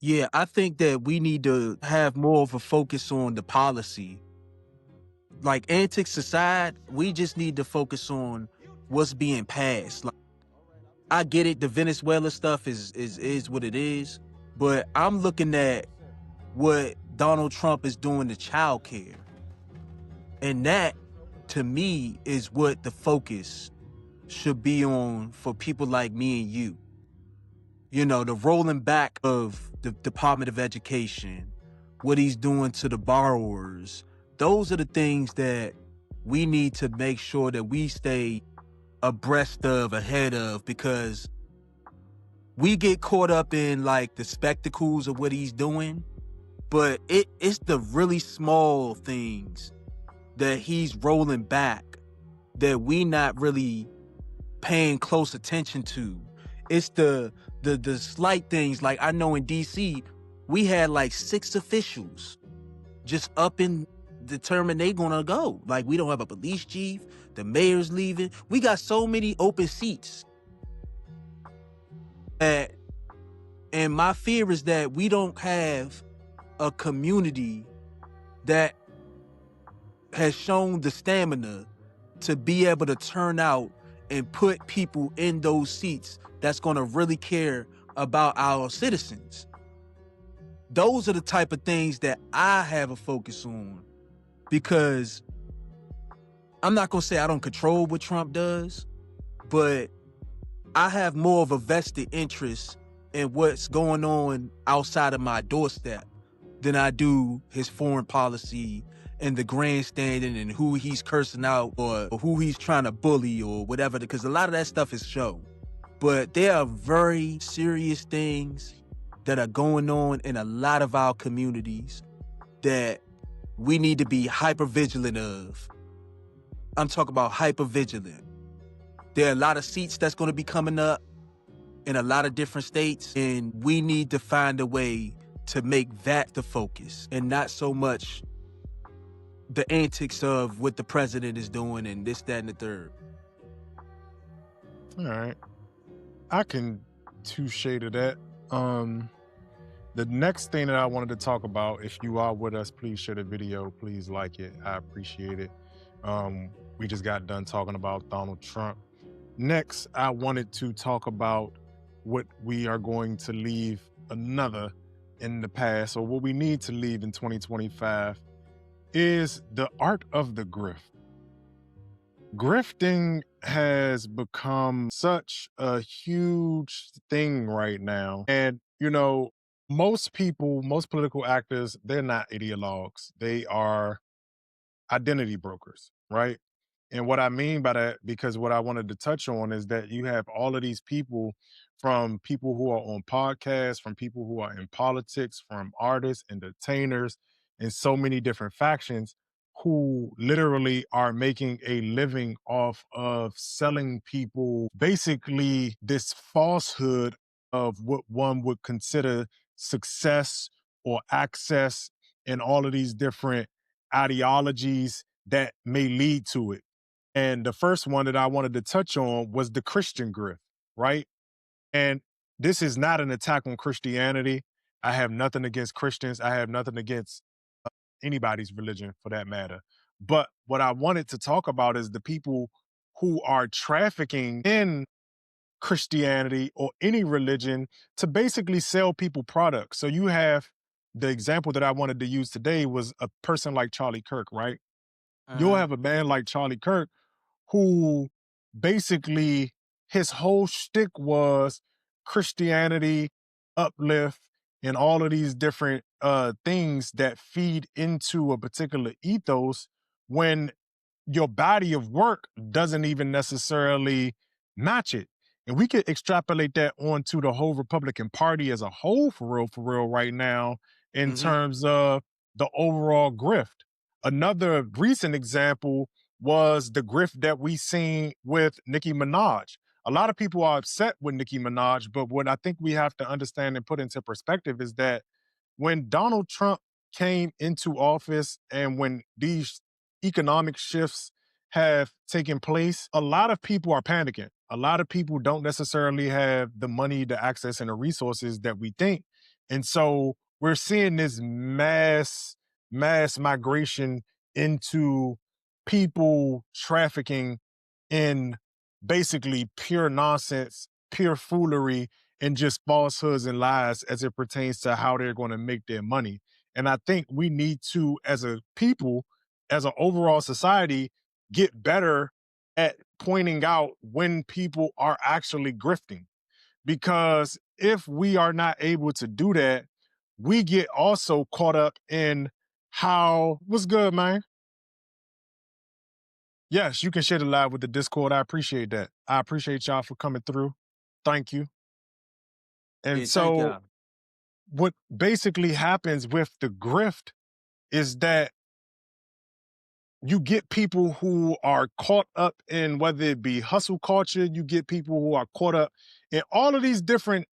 Yeah, I think that we need to have more of a focus on the policy. Like antics aside, we just need to focus on what's being passed. Like, I get it, the Venezuela stuff is what it is, but I'm looking at what Donald Trump is doing to childcare. And that to me is what the focus should be on for people like me and you. You know, the rolling back of the Department of Education, what he's doing to the borrowers. Those are the things that we need to make sure that we stay abreast of, ahead of, because we get caught up in like the spectacles of what he's doing, but it's the really small things that he's rolling back that we not really paying close attention to. It's the slight things. Like I know in DC, we had like 6 officials just up and determined they gonna go. Like we don't have a police chief, the mayor's leaving. We got so many open seats. And my fear is that we don't have a community that has shown the stamina to be able to turn out and put people in those seats that's going to really care about our citizens. Those are the type of things that I have a focus on, because I'm not going to say I don't control what Trump does, but I have more of a vested interest in what's going on outside of my doorstep than I do his foreign policy and the grandstanding and who he's cursing out or who he's trying to bully or whatever, because a lot of that stuff is show. But there are very serious things that are going on in a lot of our communities that we need to be hyper vigilant of. I'm talking about hyper vigilant. There are a lot of seats that's going to be coming up in a lot of different states, and we need to find a way to make that the focus and not so much the antics of what the president is doing and this, that, and the third. All right. I can touche to that. The next thing that I wanted to talk about, if you are with us, please share the video, please like it. I appreciate it. We just got done talking about Donald Trump. Next, I wanted to talk about what we are going to leave another in the past, or what we need to leave in 2025, is the art of the grift. Grifting has become such a huge thing right now. And, you know, most people, most political actors, they're not ideologues. They are identity brokers, right? And what I mean by that, because what I wanted to touch on is that you have all of these people, from people who are on podcasts, from people who are in politics, from artists, entertainers, and so many different factions, who literally are making a living off of selling people basically this falsehood of what one would consider success or access, and all of these different ideologies that may lead to it. And the first one that I wanted to touch on was the Christian grift, right? And this is not an attack on Christianity. I have nothing against Christians. I have nothing against anybody's religion for that matter. But what I wanted to talk about is the people who are trafficking in Christianity or any religion to basically sell people products. So you have, the example that I wanted to use today was a person like Charlie Kirk, right? You'll Uh-huh. have a man like Charlie Kirk who basically, his whole shtick was Christianity, uplift, and all of these different things that feed into a particular ethos, when your body of work doesn't even necessarily match it. And we could extrapolate that onto the whole Republican Party as a whole, for real, right now, in Mm-hmm. terms of the overall grift. Another recent example was the grift that we seen with Nicki Minaj. A lot of people are upset with Nicki Minaj, but what I think we have to understand and put into perspective is that when Donald Trump came into office and when these economic shifts have taken place, a lot of people are panicking. A lot of people don't necessarily have the money, the access, and the resources that we think. And so we're seeing this mass migration into people trafficking in basically pure nonsense, pure foolery, and just falsehoods and lies as it pertains to how they're going to make their money. And I think we need to, as a people, as an overall society, get better at pointing out when people are actually grifting. Because if we are not able to do that, we get also caught up in how, what's good, man? Yes, you can share the live with the Discord. I appreciate that. I appreciate y'all for coming through. Thank you. And Yeah, thank so y'all. what basically happens with the grift is that you get people who are caught up in whether it be hustle culture, you get people who are caught up in all of these different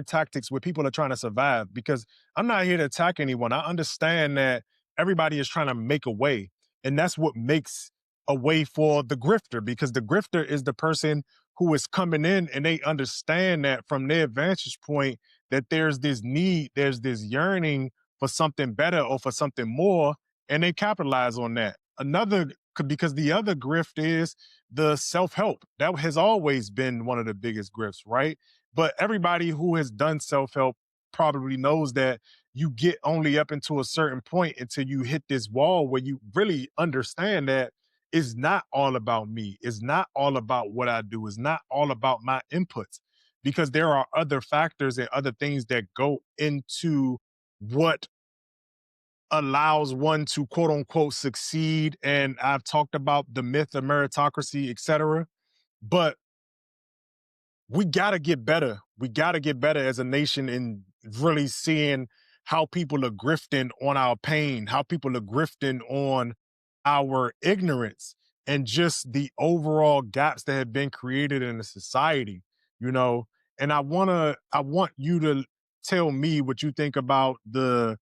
tactics where people are trying to survive. Because I'm not here to attack anyone. I understand that everybody is trying to make a way. And that's what makes a way for the grifter, because the grifter is the person who is coming in and they understand that from their vantage point that there's this need, there's this yearning for something better or for something more, and they capitalize on that. Because the other grift is the self-help. That has always been one of the biggest grifts, right? But everybody who has done self-help probably knows that you get only up into a certain point until you hit this wall where you really understand that it's not all about me. It's not all about what I do. It's not all about my inputs, because there are other factors and other things that go into what allows one to quote unquote succeed. And I've talked about the myth of meritocracy, etc. But we got to get better. We got to get better as a nation in really seeing how people are grifting on our pain, how people are grifting on our ignorance, and just the overall gaps that have been created in the society, you know. And I want you to tell me what you think about the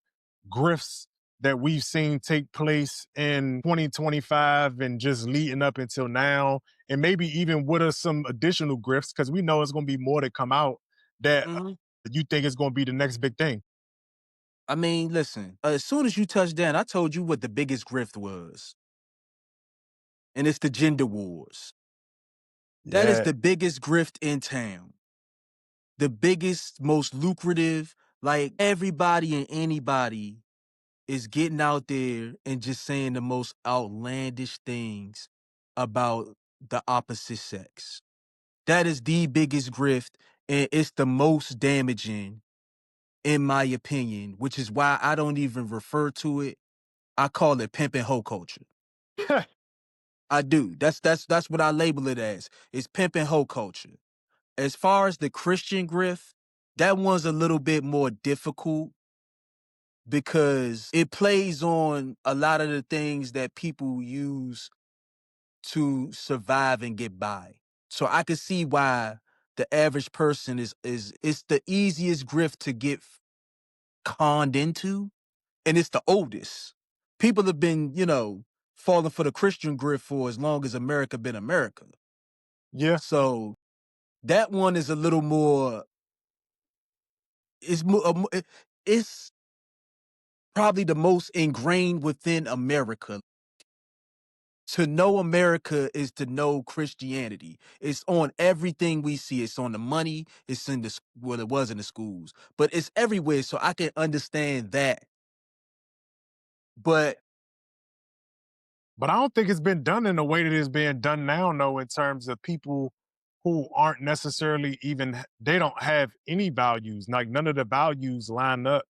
grifts that we've seen take place in 2025 and just leading up until now, and maybe even what are some additional grifts, because we know it's going to be more that come out that Hmm. you think is going to be the next big thing. I mean, listen, as soon as you touched down, I told you what the biggest grift was, and it's the gender wars. That is Yeah. the biggest grift in town. The biggest, most lucrative, like everybody and anybody is getting out there and just saying the most outlandish things about the opposite sex. That is the biggest grift, and it's the most damaging, in my opinion, which is why I don't even refer to it. I call it pimp and hoe culture. I do. That's what I label it as. It's pimp and hoe culture. As far as the Christian grift, that one's a little bit more difficult because it plays on a lot of the things that people use to survive and get by. So I can see why the average person is it's the easiest grift to get conned into, and it's the oldest. People have been, falling for the Christian grift for as long as America been America. Yeah. So that one is a little more. It's probably the most ingrained within America. To know America is to know Christianity. It's on everything we see. It's on the money. It's in well, it was in the schools, but it's everywhere. So I can understand that. But But I don't think it's been done in the way that it's being done now, no, in terms of people who aren't necessarily even, they don't have any values. Like none of the values line up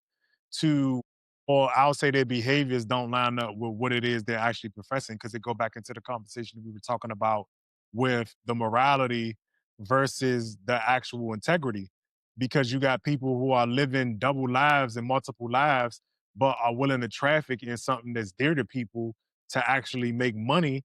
to, or I'll say their behaviors don't line up with what it is they're actually professing. Cause it go back into the conversation we were talking about with the morality versus the actual integrity. Because you got people who are living double lives and multiple lives, but are willing to traffic in something that's dear to people to actually make money.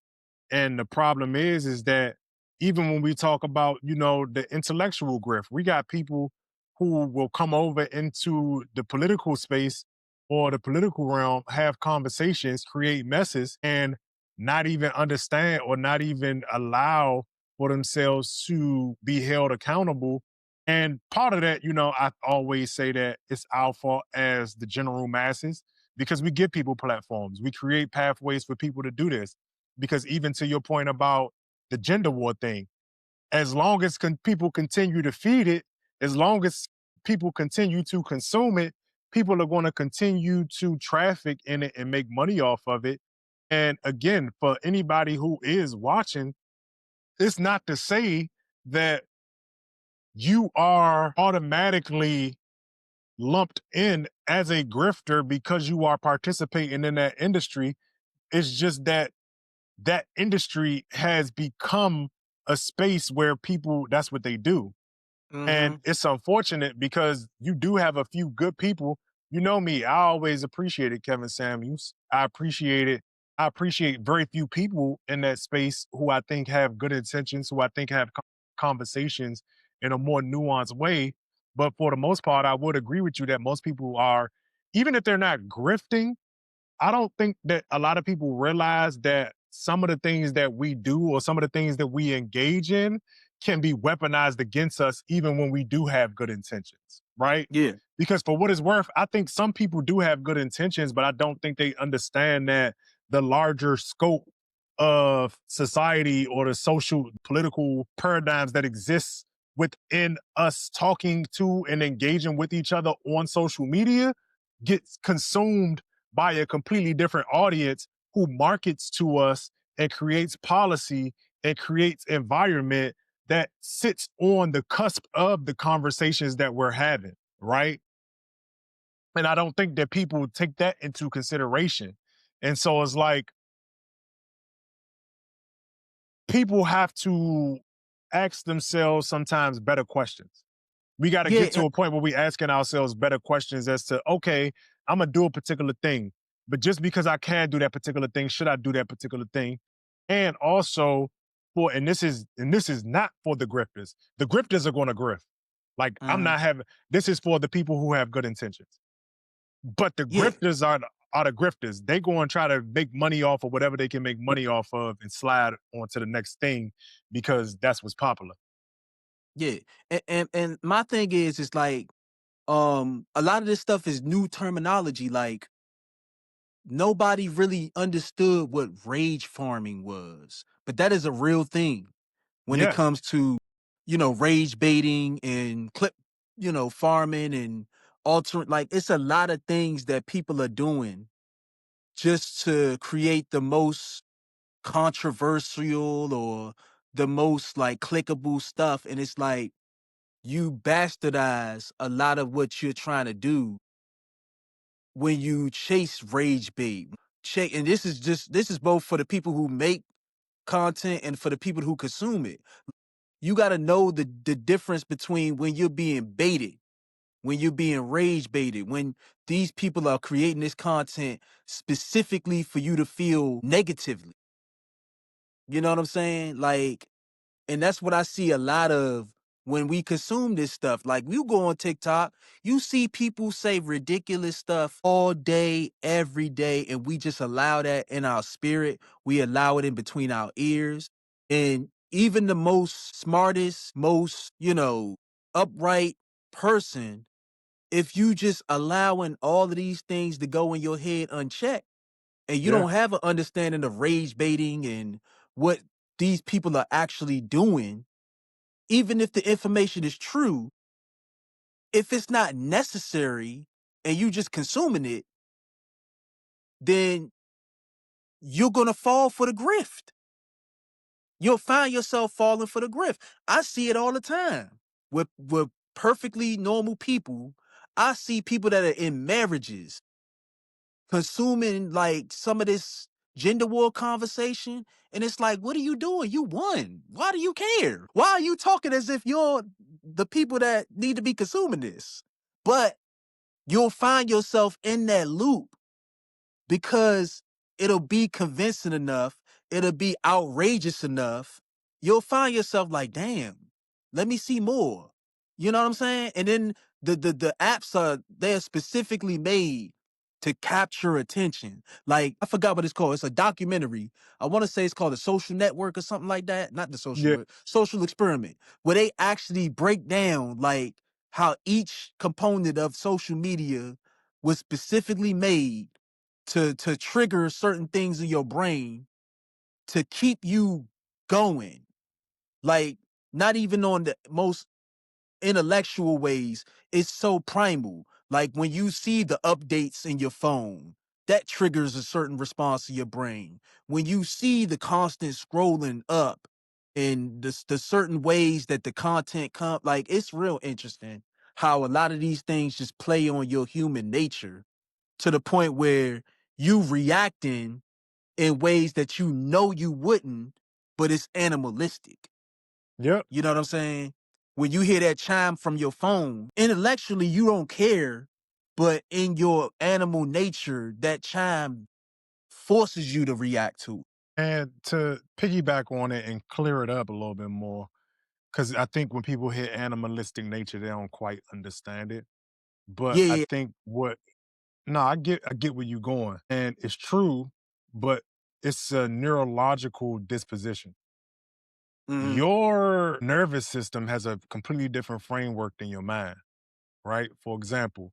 And the problem is that even when we talk about, the intellectual grift, we got people who will come over into the political space or the political realm, have conversations, create messes, and not even understand or not even allow for themselves to be held accountable And part of that, I always say that it's our fault as the general masses because we give people platforms. We create pathways for people to do this. Because even to your point about the gender war thing, as long as people continue to feed it, as long as people continue to consume it, people are going to continue to traffic in it and make money off of it. And again, for anybody who is watching, it's not to say that you are automatically lumped in as a grifter because you are participating in that industry. It's just that that industry has become a space where people, that's what they do. And Mm-hmm. it's unfortunate because you do have a few good people. You know me, I always appreciated Kevin Samuels. I appreciate it. I appreciate very few people in that space who I think have good intentions, who I think have conversations in a more nuanced way. But for the most part, I would agree with you that most people are, even if they're not grifting, I don't think that a lot of people realize that some of the things that we do or some of the things that we engage in can be weaponized against us even when we do have good intentions, right? Yeah. Because for what it's worth, I think some people do have good intentions, but I don't think they understand that the larger scope of society or the social political paradigms that exist within us talking to and engaging with each other on social media gets consumed by a completely different audience who markets to us and creates policy and creates environment that sits on the cusp of the conversations that we're having, right? And I don't think that people take that into consideration. And so it's like people have to ask themselves sometimes better questions. We got to get Yeah. to a point where we asking ourselves better questions as to, okay, I'm gonna do a particular thing, but just because I can do that particular thing, should I do that particular thing? And also and this is not for the grifters. The grifters are going to grift. Like I'm Mm-hmm. not having. This is for the people who have good intentions. But the Yeah. grifters are the grifters. They go and try to make money off of whatever they can make money off of and slide on to the next thing because that's what's popular. Yeah. And my thing is like, a lot of this stuff is new terminology. Like, nobody really understood what rage farming was, but that is a real thing when it Yeah, comes to, rage baiting and clip, farming and altering. Like, it's a lot of things that people are doing just to create the most controversial or the most like clickable stuff. And it's like you bastardize a lot of what you're trying to do when you chase rage bait. And this is both for the people who make content and for the people who consume it. You got to know the difference between when you're being baited, when you're being rage baited, when these people are creating this content specifically for you to feel negatively. You know what I'm saying? Like, and that's what I see a lot of when we consume this stuff. Like, you go on TikTok, you see people say ridiculous stuff all day, every day, and we just allow that in our spirit. We allow it in between our ears. And even the most smartest, most, upright person, if you just allowing all of these things to go in your head unchecked, and you yeah, don't have an understanding of rage baiting and what these people are actually doing, even if the information is true, if it's not necessary and you just consuming it, then you're gonna fall for the grift. You'll find yourself falling for the grift. I see it all the time with perfectly normal people. I see people that are in marriages consuming like some of this gender war conversation. And it's like, what are you doing? You won. Why do you care? Why are you talking as if you're the people that need to be consuming this? But you'll find yourself in that loop because it'll be convincing enough. It'll be outrageous enough. You'll find yourself like, damn, let me see more. You know what I'm saying? And then the apps they're specifically made to capture attention. Like, I forgot what it's called. It's a documentary. I want to say it's called The Social Network or something like that. Not The Social, Yeah. but Social Experiment, where they actually break down like how each component of social media was specifically made to trigger certain things in your brain to keep you going. Like, not even on the most intellectual ways, it's so primal. Like when you see the updates in your phone, that triggers a certain response in your brain. When you see the constant scrolling up and the certain ways that the content come, like it's real interesting how a lot of these things just play on your human nature to the point where you reacting in ways that you know you wouldn't, but it's animalistic. Yep. You know what I'm saying? When you hear that chime from your phone, intellectually you don't care, but in your animal nature, that chime forces you to react to. And to piggyback on it and clear it up a little bit more, because I think when people hear animalistic nature, they don't quite understand it. But I Yeah. think what no, I get where you're going. And it's true, but it's a neurological disposition. Hmm. Your nervous system has a completely different framework than your mind, right? For example,